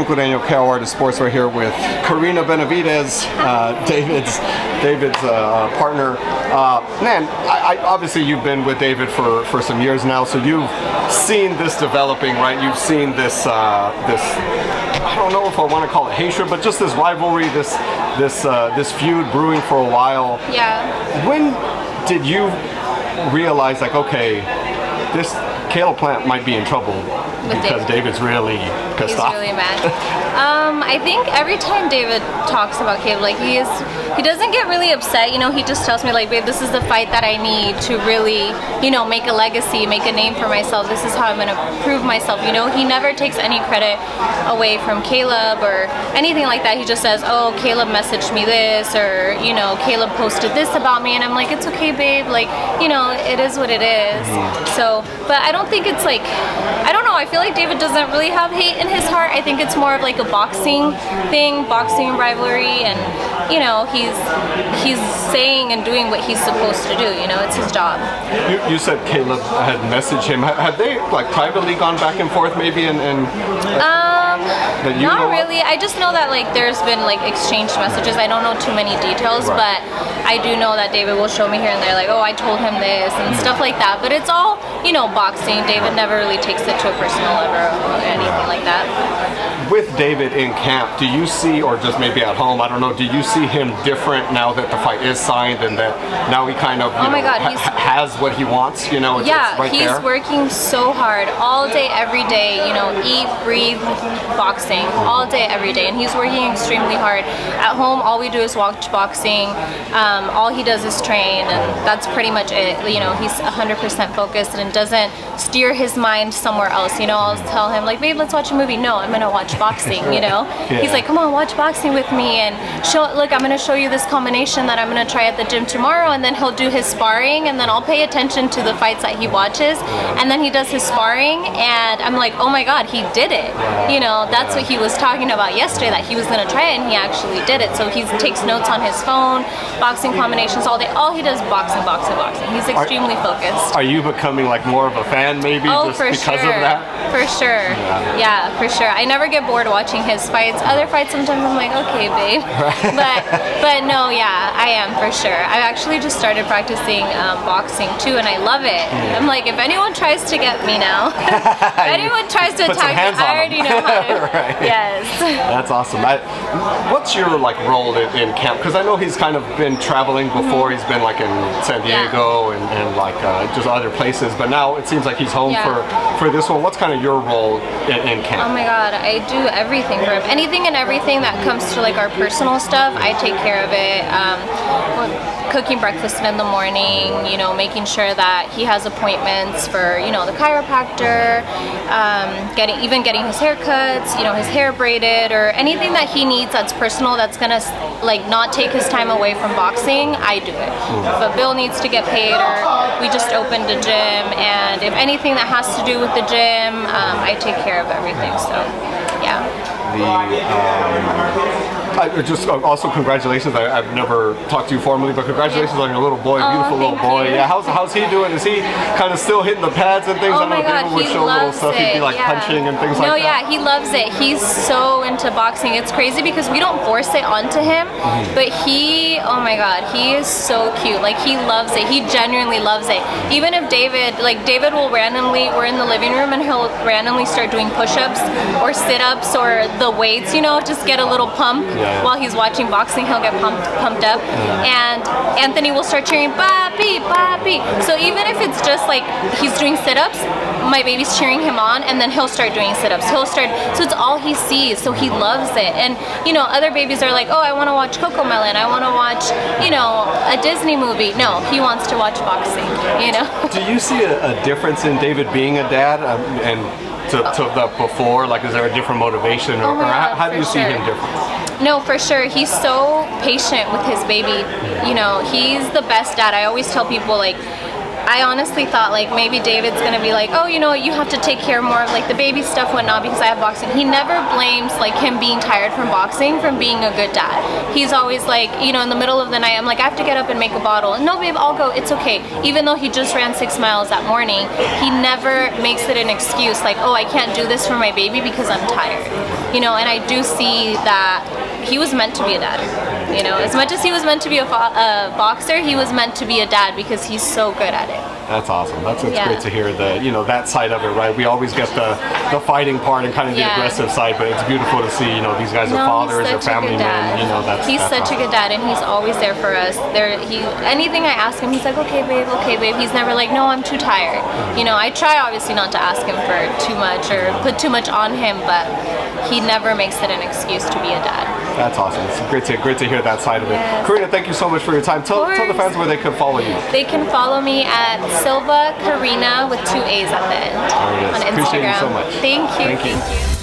Cinco de Año KO Artist Sports right here with Karina Benavidez, David's partner. Man, I obviously you've been with David for some years now, so you've seen this developing, right? You've seen this I don't know if I want to call it hatred, but just this rivalry, this feud brewing for a while. Yeah. When did you realize, like, okay, this Caleb plant might be in trouble because David's really pissed off? He's really mad. I think every time David talks about Caleb, like he doesn't get really upset. You know, he just tells me like, babe, this is the fight that I need to really, you know, make a legacy, make a name for myself. This is how I'm going to prove myself. You know, he never takes any credit away from Caleb or anything like that. He just says, oh, Caleb messaged me this, or, you know, Caleb posted this about me, and I'm like, it's okay, babe. Like, you know, it is what it is. So, but I don't think it's like, I don't know. I feel like David doesn't really have hate in his heart. I think it's more of like a boxing thing, boxing rivalry, and you know, he's saying and doing what he's supposed to do. You know, it's his job. You said Caleb had messaged him. Have they like privately gone back and forth maybe not really. I just know that like there's been like exchanged messages. I don't know too many details, but I do know that David will show me here and there like, oh, I told him this and stuff like that. But it's all, you know, boxing. David never really takes it to a personal level or anything like that. With David in camp, do you see, or just maybe at home, I don't know, do you see him different now that the fight is signed and that now he kind of has what he wants, you know? It's right he's there? Working so hard all day, every day, you know, eat, breathe, boxing, all day, every day. And he's working extremely hard. At home, all we do is watch boxing. All he does is train, and that's pretty much it. You know, he's 100% focused and doesn't steer his mind somewhere else. You know, I'll tell him like, babe, let's watch a movie. No, I'm gonna watch boxing, you know? He's like, come on, watch boxing with me, and look, I'm gonna show you this combination that I'm gonna try at the gym tomorrow, and then he'll do his sparring, and then I'll pay attention to the fights that he watches, and then he does his sparring, and I'm like, oh my god, he did it. You know, that's what he was talking about yesterday, that he was gonna try it, and he actually did it. So he takes notes on his phone, boxing combinations all day. All he does is boxing, boxing, boxing. He's extremely focused. Are you becoming like more of a fan maybe just because of that? For sure. Yeah, for sure. I never get bored watching his fights. Other fights sometimes I'm like, okay, babe. But no, yeah, I am for sure. I actually just started practicing boxing too, and I love it. I'm like, if anyone tries to get me now, if anyone tries to attack me, I already know how to. Yes. That's awesome. What's your like role in camp? Because I know he's kind of been traveling before. He's been like in San Diego and like just other places, but now it seems like he's home for this one. What's kind of your role in camp? Oh my god, I do everything for him. Anything and everything that comes to like our personal stuff, I take care of it. Cooking breakfast in the morning, you know, making sure that he has appointments for, you know, the chiropractor, getting his haircuts, you know, his hair braided, or anything that he needs that's personal, that's gonna like not take his time away from boxing, I do it. If a bill needs to get paid, or we just opened a gym, and if anything that has to do with the gym, I take care of everything. So yeah. Just also congratulations. I've never talked to you formally, but congratulations on your little boy, beautiful little boy. You. Yeah, how's he doing? Is he kind of still hitting the pads and things? Oh my god, he loves it. He'd be like punching and things like that. No, yeah, he loves it. He's so into boxing. It's crazy because we don't force it onto him, but he, oh my god, he is so cute. Like, he loves it. He genuinely loves it. Even if David will randomly, we're in the living room and he'll randomly start doing push-ups or sit-ups or the weights, you know, just get a little pump. While he's watching boxing, he'll get pumped up, and Anthony will start cheering, "Papi, papi." So even if it's just like he's doing sit-ups, my baby's cheering him on, and then he'll start doing sit-ups. So it's all he sees, so he loves it. And you know, other babies are like, oh, I want to watch Cocomelon, I want to watch, you know, a Disney movie. No, he wants to watch boxing, you know. Do you see a difference in David being a dad and to the before? Like, is there a different motivation, or how do you see him different? No, for sure. He's so patient with his baby. You know, he's the best dad. I always tell people, like, I honestly thought like maybe David's gonna be like, oh, you know what, you have to take care more of like the baby stuff, whatnot, because I have boxing. He never blames like him being tired from boxing from being a good dad. He's always like, you know, in the middle of the night, I'm like, I have to get up and make a bottle. No, babe, I'll go. It's okay. Even though he just ran 6 miles that morning, he never makes it an excuse like, oh, I can't do this for my baby because I'm tired. You know, and I do see that he was meant to be a dad. You know, as much as he was meant to be a boxer, he was meant to be a dad because he's so good at it. That's awesome. That's great to hear that side of it, right? We always get the fighting part and kind of the aggressive side, but it's beautiful to see, these guys are fathers, they're family men, He's such a good dad, and he's always there for us. Anything I ask him, he's like, okay, babe. He's never like, no, I'm too tired. You know, I try obviously not to ask him for too much or put too much on him, but he never makes it an excuse to be a dad. That's awesome. It's great to hear that side of it. Karina, thank you so much for your time. Tell the fans where they can follow you. They can follow me at Silva Karina with 2 A's at the end on Instagram. Appreciate you so much. Thank you.